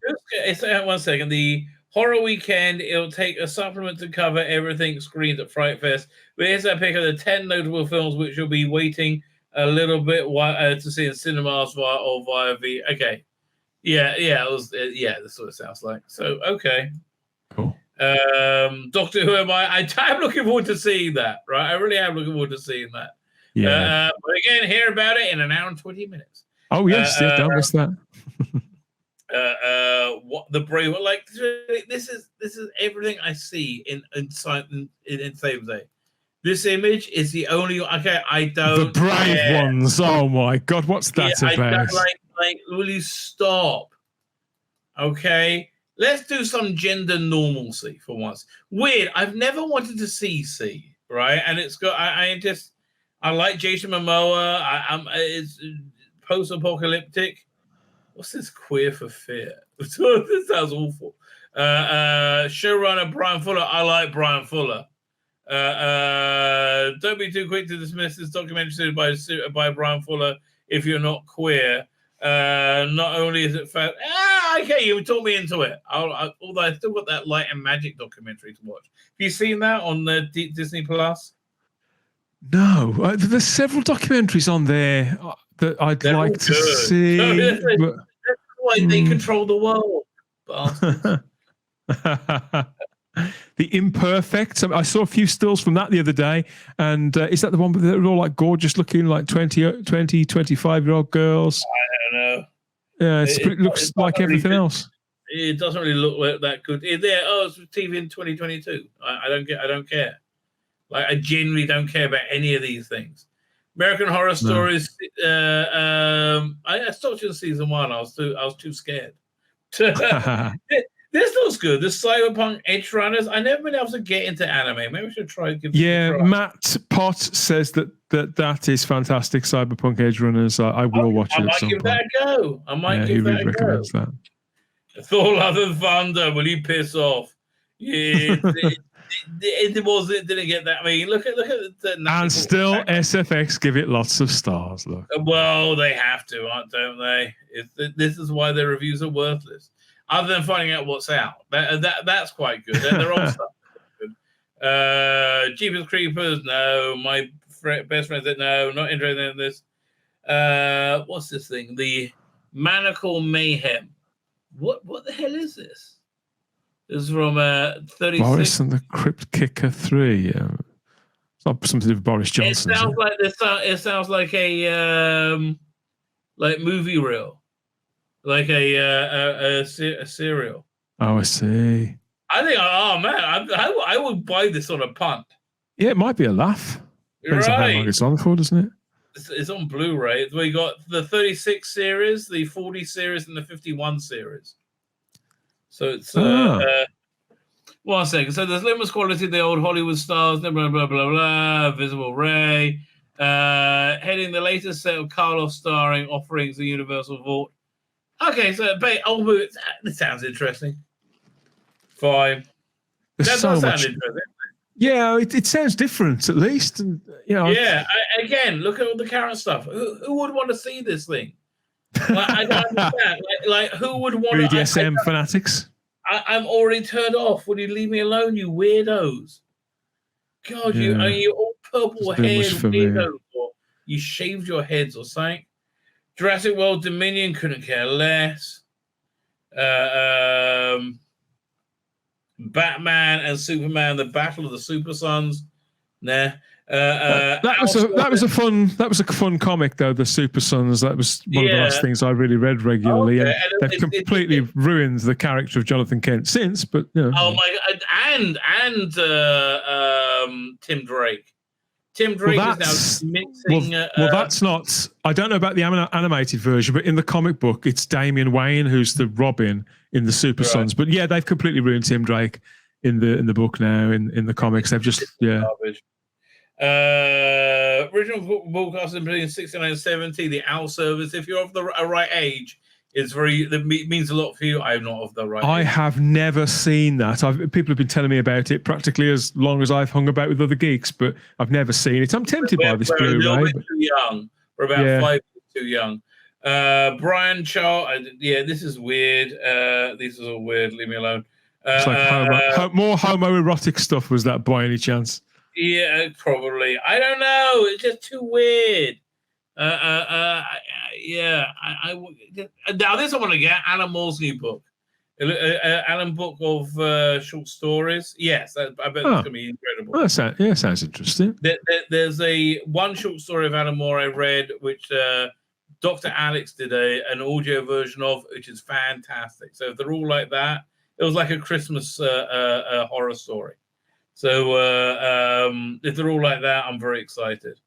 Speaker 1: just 1 second? The horror weekend, it'll take a supplement to cover everything screened at Fright Fest. But here's a pick of the 10 notable films which you'll be waiting a little bit to see in cinemas via V. Okay. Yeah, that's what it sounds like. So, okay.
Speaker 2: Cool.
Speaker 1: Doctor Who am I? I'm looking forward to seeing that, right? I really am looking forward to seeing that.
Speaker 2: Yeah.
Speaker 1: But again, hear about it in an hour and 20 minutes.
Speaker 2: Oh, yes. Don't miss that.
Speaker 1: What the brave, like, this is everything I see in Save Day. This image is the only, I don't.
Speaker 2: The brave ones. Oh my God. What's that about?
Speaker 1: I don't, like, will you stop? Okay. Let's do some gender normalcy for once. Weird. I've never wanted to see C, right? And it's got. I like Jason Momoa. It's post-apocalyptic. What's this? Queer for Fear. This sounds awful. Showrunner Brian Fuller. I like Brian Fuller. Don't be too quick to dismiss this documentary by Brian Fuller if you're not queer. Not only is it fast. Okay, you talked me into it. Although I still got that Light and Magic documentary to watch. Have you seen that on the Disney Plus?
Speaker 2: No, there's several documentaries on there that I'd like to see.
Speaker 1: That's why they control the world.
Speaker 2: The Imperfect. I saw a few stills from that the other day. And is that the one where they're all like gorgeous looking, like 20, 25-year-old girls?
Speaker 1: I don't know.
Speaker 2: Yeah, it looks like everything else.
Speaker 1: It doesn't really look that good. It's TV in 2022. I don't care. Like, I genuinely don't care about any of these things. American Horror Stories. I stopped in season 1. I was too scared. This looks good. The Cyberpunk Edge Runners. I never been able to get into anime. Maybe we should try.
Speaker 2: Matt Pott says that is fantastic. Cyberpunk Edge Runners. I will watch it.
Speaker 1: I might give that a go. He really recommends that. Thor: Love and Thunder. Will you piss off? Yeah, It didn't get that. I mean, look at the
Speaker 2: and still SFX give it lots of stars. Look,
Speaker 1: well, they have to, don't they? This is why their reviews are worthless. Other than finding out what's out, that's quite good. Their old stuff is good. Jeepers Creepers, no. My best friend said no, not interested in this. What's this thing? The Manacle Mayhem. What the hell is this? This is from 36.
Speaker 2: Boris and the Crypt Kicker 3. It's not something to do with Boris Johnson.
Speaker 1: It sounds like a like movie reel, like a serial.
Speaker 2: Oh, I see.
Speaker 1: I think. Oh man, I would buy this on a punt.
Speaker 2: Yeah, it might be a laugh. Depends on how long it's on for, doesn't it?
Speaker 1: It's on Blu-ray. We got the 36 series, the 40 series, and the 51 series. So it's one second. So there's limitless quality, the old Hollywood stars, blah blah blah blah blah. Visible Ray, heading the latest set of Karloff starring offerings, the Universal Vault. Okay, so this sounds interesting. Fine. That does sound interesting.
Speaker 2: Yeah, it sounds different at least, and
Speaker 1: Yeah. Again, look at all the current stuff. Who would want to see this thing? Like, I don't understand. Like, who would want
Speaker 2: BDSM fanatics?
Speaker 1: I'm already turned off. Would you leave me alone, you weirdos? God, you all purple-haired weirdos. Or you shaved your heads or something. Jurassic World Dominion, couldn't care less. Batman and Superman, the Battle of the Super Sons. Nah.
Speaker 2: That was a fun comic though. The Super Sons. That was one of the last things I really read regularly, and they've completely ruined the character of Jonathan Kent since. But
Speaker 1: oh my god, and Tim Drake. Tim Drake is now mixing.
Speaker 2: Well, that's not. I don't know about the animated version, but in the comic book, it's Damian Wayne who's the Robin in the Super Sons. But yeah, they've completely ruined Tim Drake in the book now. In the comics, they've just
Speaker 1: garbage. Original broadcast between 69 and 70, the OWL service. If you're of the right age, it means a lot for you. I'm not of the right age.
Speaker 2: I have never seen that. People have been telling me about it practically as long as I've hung about with other geeks, but I've never seen it. I'm tempted by this Blu-ray.
Speaker 1: We're a little bit too young. We're about 5 years too young. Brian Charles, this is weird. This is all weird. Leave me alone.
Speaker 2: It's like more homoerotic stuff. Was that by any chance?
Speaker 1: Yeah, probably. I don't know. It's just too weird. Now this I want to get Alan Moore's new book. Alan book of short stories. Yes, I bet it's going to be incredible.
Speaker 2: Oh, sounds interesting.
Speaker 1: There's one short story of Alan Moore I read, which Dr. Alex did an audio version of, which is fantastic. So if they're all like that, it was like a Christmas horror story. So if they're all like that, I'm very excited.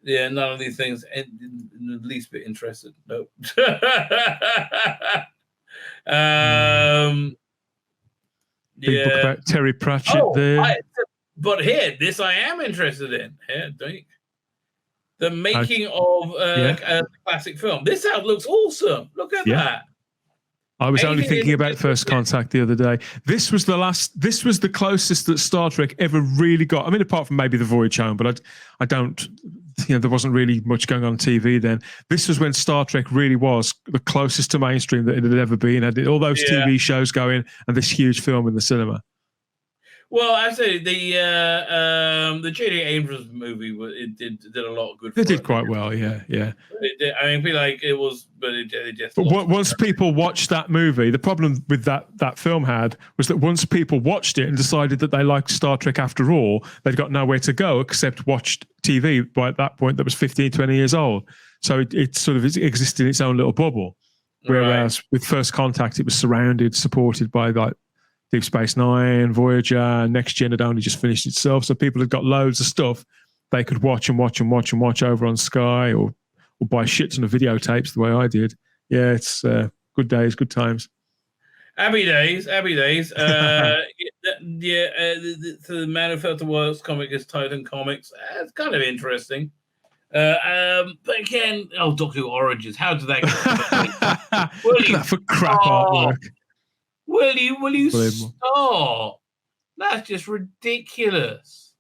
Speaker 1: Yeah, none of these things in the least bit interested. Nope.
Speaker 2: Big book about Terry Pratchett there.
Speaker 1: But here, this I am interested in. Here, the making of a classic film. This looks awesome. Look at that.
Speaker 2: I was only thinking about First Contact the other day. This was the closest that Star Trek ever really got. I mean, apart from maybe The Voyage Home, but I don't, there wasn't really much going on TV then. This was when Star Trek really was the closest to mainstream that it had ever been. Had all those TV shows going and this huge film in the cinema.
Speaker 1: Well, actually, the J.J. Abrams movie did a lot of good.
Speaker 2: They did quite well, yeah.
Speaker 1: It did, I mean, it was, but it just.
Speaker 2: But once people watched that movie, the problem with that film was that once people watched it and decided that they liked Star Trek after all, they'd got nowhere to go except watch TV. By at that point, that was 15, 20 years old. So it sort of existed in its own little bubble. Whereas with First Contact, it was supported by like Deep Space Nine, Voyager, Next Gen had only just finished itself, so people had got loads of stuff they could watch over on Sky or buy shit ton of videotapes the way I did. Yeah, it's good days, good times.
Speaker 1: Happy days. The Man Who Felt the Worst comic is Titan Comics. It's kind of interesting. But again, Doctor Who Origins. How did that get?
Speaker 2: Look at that for crap artwork.
Speaker 1: Will you stop? That's just ridiculous.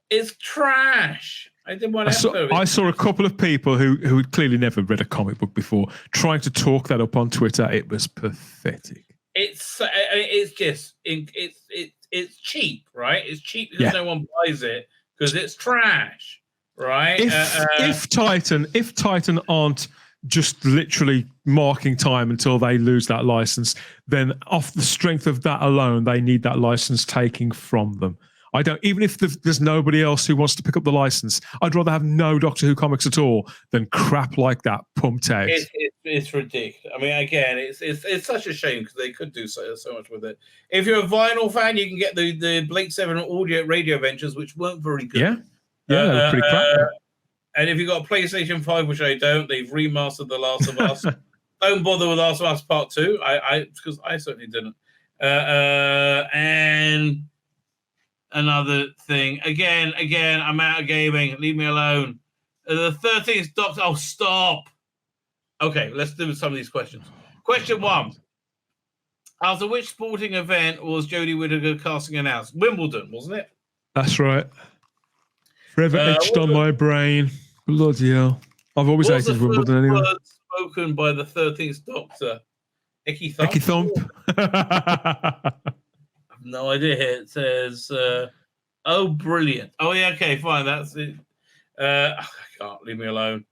Speaker 1: It's trash. I did one episode.
Speaker 2: I saw a couple of people who had clearly never read a comic book before trying to talk that up on Twitter. It was pathetic.
Speaker 1: It's cheap, right? It's cheap because no one buys it because it's trash, right?
Speaker 2: If Titan aren't just literally marking time until they lose that license, then off the strength of that alone, they need that license taking from them. I don't, even if there's nobody else who wants to pick up the license, I'd rather have no Doctor Who comics at all than crap like that pumped out.
Speaker 1: It's ridiculous. I mean, again, it's such a shame because they could do so much with it. If you're a vinyl fan, you can get the Blake 7 audio radio ventures, which weren't very good.
Speaker 2: Yeah, they were pretty crap.
Speaker 1: And if you've got a PlayStation 5, which I don't, they've remastered The Last of Us. Don't bother with Last of Us Part 2, because I certainly didn't. And another thing. Again, I'm out of gaming. Leave me alone. The 13th Doctor. Oh, stop. Okay, let's do some of these questions. Question 1. After which sporting event was Jodie Whittaker casting announced? Wimbledon, wasn't it?
Speaker 2: That's right. Forever etched on my brain. Bloody hell. I've always hated Wimbledon anyway.
Speaker 1: Spoken by the 13th Doctor. Icky Thump.
Speaker 2: Icky Thump.
Speaker 1: No idea here. It says, oh, brilliant. Oh, yeah, okay, fine. That's it. I can't. Leave me alone.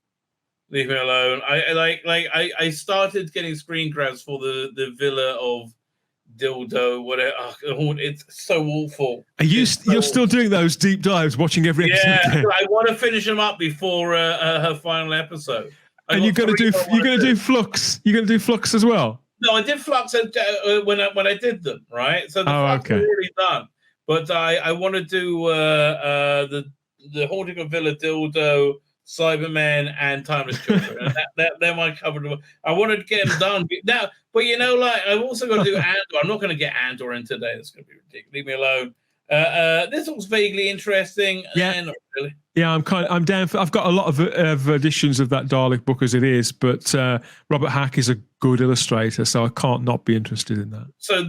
Speaker 1: Leave me alone. I started getting screen grabs for the Villa of Dildo, whatever. Oh, it's so awful.
Speaker 2: You're still doing those deep dives, watching every episode?
Speaker 1: Yeah, I want to finish them up before her final episode.
Speaker 2: And you're gonna do Flux. You're gonna do Flux as well.
Speaker 1: No, I did Flux when I did them, right? So the Flux are already done. But I want to do the Haunting of Villa Dildo, Cybermen, and Timeless Children. And they're my covered. I wanted to get them done now, but I've also got to do Andor. I'm not going to get Andor in today. That's going to be ridiculous. Leave me alone. This looks vaguely interesting.
Speaker 2: Yeah,
Speaker 1: not really.
Speaker 2: Yeah, I'm down for. I've got a lot of editions of that Dalek book as it is, but Robert Hack is a good illustrator, so I can't not be interested in that.
Speaker 1: So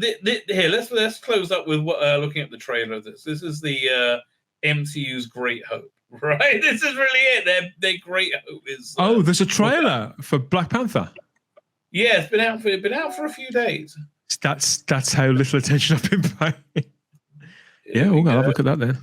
Speaker 1: here, let's close up with looking at the trailer of this. This is the MCU's Great Hope, right? This is really it. Their Great Hope is.
Speaker 2: There's a trailer for Black Panther.
Speaker 1: Yeah, it's been out for a few days.
Speaker 2: That's how little attention I've been paying. Yeah, we'll have a look at that then.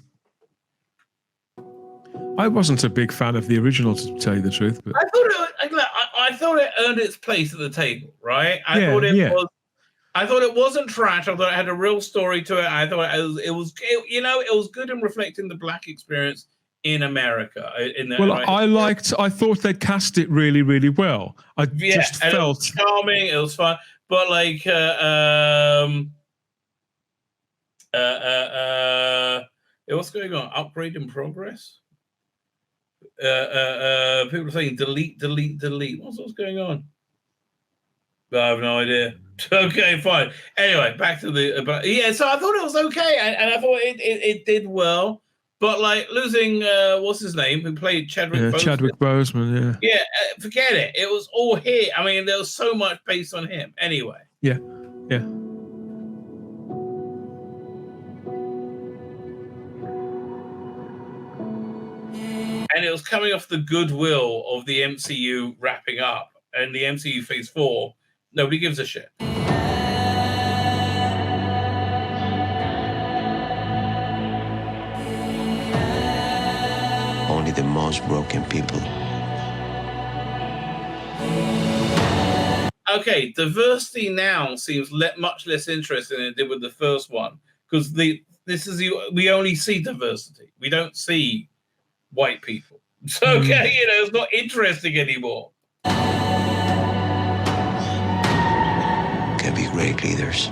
Speaker 2: I wasn't a big fan of the original, to tell you the truth. But
Speaker 1: I thought it earned its place at the table, right? I thought it wasn't trash. I thought it had a real story to it. I thought it was good in reflecting the Black experience in America.
Speaker 2: I thought they cast it really, really well. Just felt
Speaker 1: it was charming. It was fun, but what's going on? Upgrade in progress. People are saying delete. What's going on? I have no idea. Okay, fine. Anyway, back to the. So I thought it was okay, and I thought it did well. But losing what's his name who played Chadwick Boseman.
Speaker 2: Chadwick Boseman,
Speaker 1: yeah. Forget it. It was all him. I mean, there was so much based on him. Anyway.
Speaker 2: Yeah.
Speaker 1: And it was coming off the goodwill of the MCU wrapping up, and the MCU Phase 4. Nobody gives a shit.
Speaker 3: Only the most broken people.
Speaker 1: Okay, diversity now seems much less interesting than it did with the first one, because we only see diversity. We don't see white people. So it's not interesting anymore.
Speaker 3: Can be great leaders.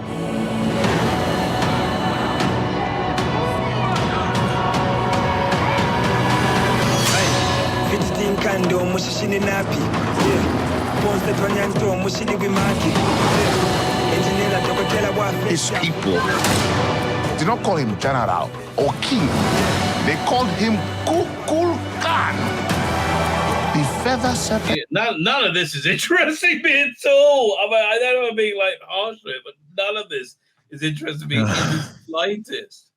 Speaker 4: His people did not call him general or king. They called him Kukulkan. The feather serpent.
Speaker 1: None of this is interesting me at all. I mean, I don't want to be harsh with it, but none of this is interesting me in the slightest.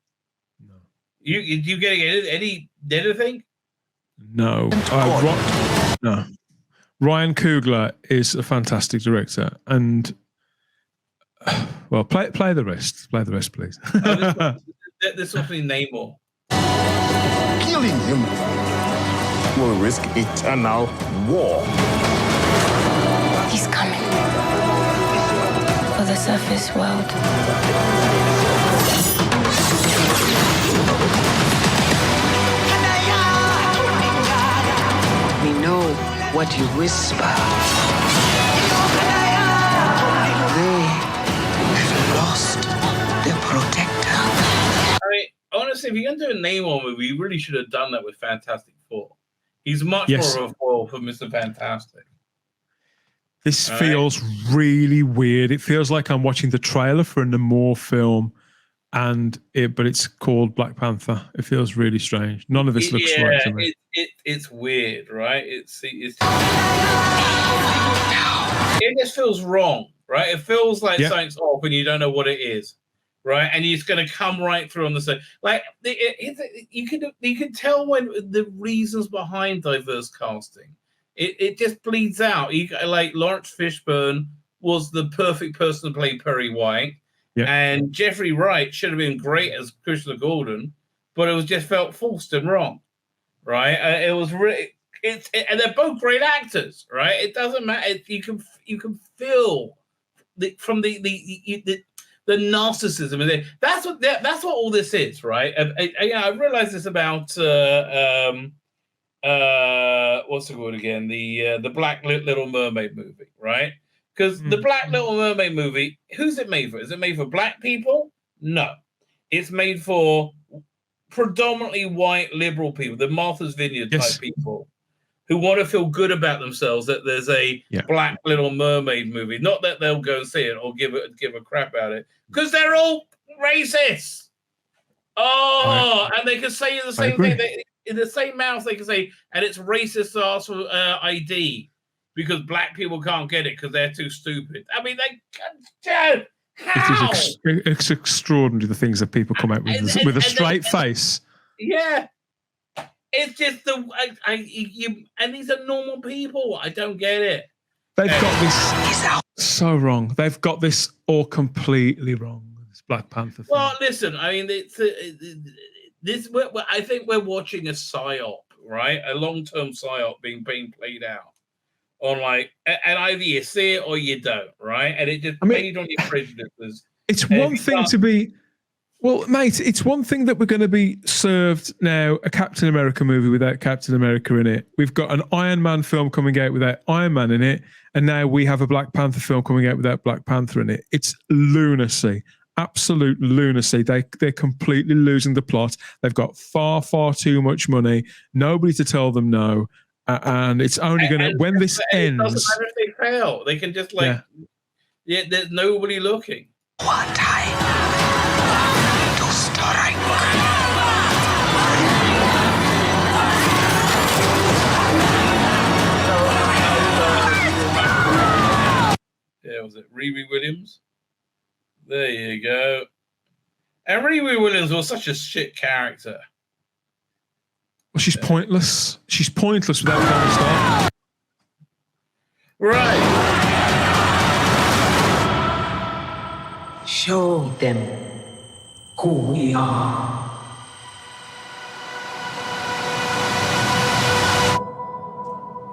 Speaker 2: No.
Speaker 1: You getting anything?
Speaker 2: No. No. Ryan Coogler is a fantastic director, and well, play the rest. Play the rest, please.
Speaker 1: This was me Namor.
Speaker 4: Killing him will risk eternal war.
Speaker 5: He's coming for the surface world.
Speaker 6: We know what you whisper. They have lost their protector.
Speaker 1: I mean, honestly, if you're going to do a Namor movie, you really should have done that with Fantastic Four. He's much more of a foil for Mr. Fantastic.
Speaker 2: This feels really weird. It feels like I'm watching the trailer for a Namor film, but it's called Black Panther. It feels really strange. None of this looks right to me.
Speaker 1: It's weird, right? It just feels wrong, right? It feels like something's off and you don't know what it is, right? And it's going to come right through on the side. Like you can tell when the reasons behind diverse casting. It just bleeds out. Like Lawrence Fishburne was the perfect person to play Perry White, and Jeffrey Wright should have been great as Commissioner Gordon, but it was just felt forced and wrong, right? It was really and they're both great actors, right? It doesn't matter. You can feel from the narcissism, and that's what all this is, right? I realized this about. What's it called again? The Black Little Mermaid movie, right? Because the Black Little Mermaid movie, who's it made for? Is it made for black people? No. It's made for predominantly white liberal people, the Martha's Vineyard type people who want to feel good about themselves that there's a Black Little Mermaid movie. Not that they'll go see it or give a crap about it, because they're all racist. And they can say the same thing. In the same mouth, they can say, and it's racist to ask for ID because black people can't get it because they're too stupid. I mean, how?
Speaker 2: It's extraordinary the things that people come out with a straight face.
Speaker 1: Yeah. It's just and these are normal people. I don't get it.
Speaker 2: They've got this so wrong. They've got this all completely wrong. This Black Panther thing.
Speaker 1: Well, listen, I mean, I think we're watching a psyop, right? A long-term psyop being played out on and either you see it or you don't, right? And it just played on your prejudices.
Speaker 2: It's one thing to be, well, mate. It's one thing that we're going to be served now a Captain America movie without Captain America in it. We've got an Iron Man film coming out without Iron Man in it, and now we have a Black Panther film coming out without Black Panther in it. It's lunacy. Absolute lunacy. They're completely losing the plot. They've got far too much money. Nobody to tell them no, and it's only going to when this ends. It doesn't matter if they fail.
Speaker 1: They can just there's nobody looking.
Speaker 6: What time to strike?
Speaker 1: Yeah, was it Riri Williams? There you go. And Riri Williams was such a shit character.
Speaker 2: Well, she's pointless. She's pointless without Tony Stark.
Speaker 1: Right.
Speaker 6: Show them who we are.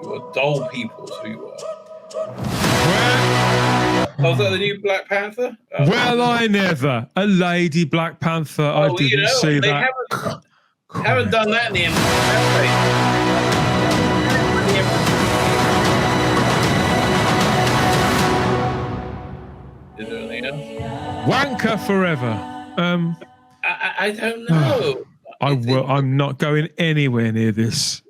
Speaker 1: You are dull people, is who you are. Was that the new Black Panther?
Speaker 2: Well, I never. A lady Black Panther. I didn't see that.
Speaker 1: Haven't done that in the end. Is there anything else?
Speaker 2: Wanker forever.
Speaker 1: I don't know.
Speaker 2: I'm not going anywhere near this.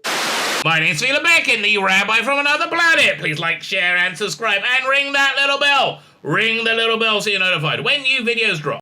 Speaker 1: My name's Tzvi Lebetkin, the Rabbi from another planet. Please like, share, and subscribe, and ring that little bell. Ring the little bell so you're notified when new videos drop.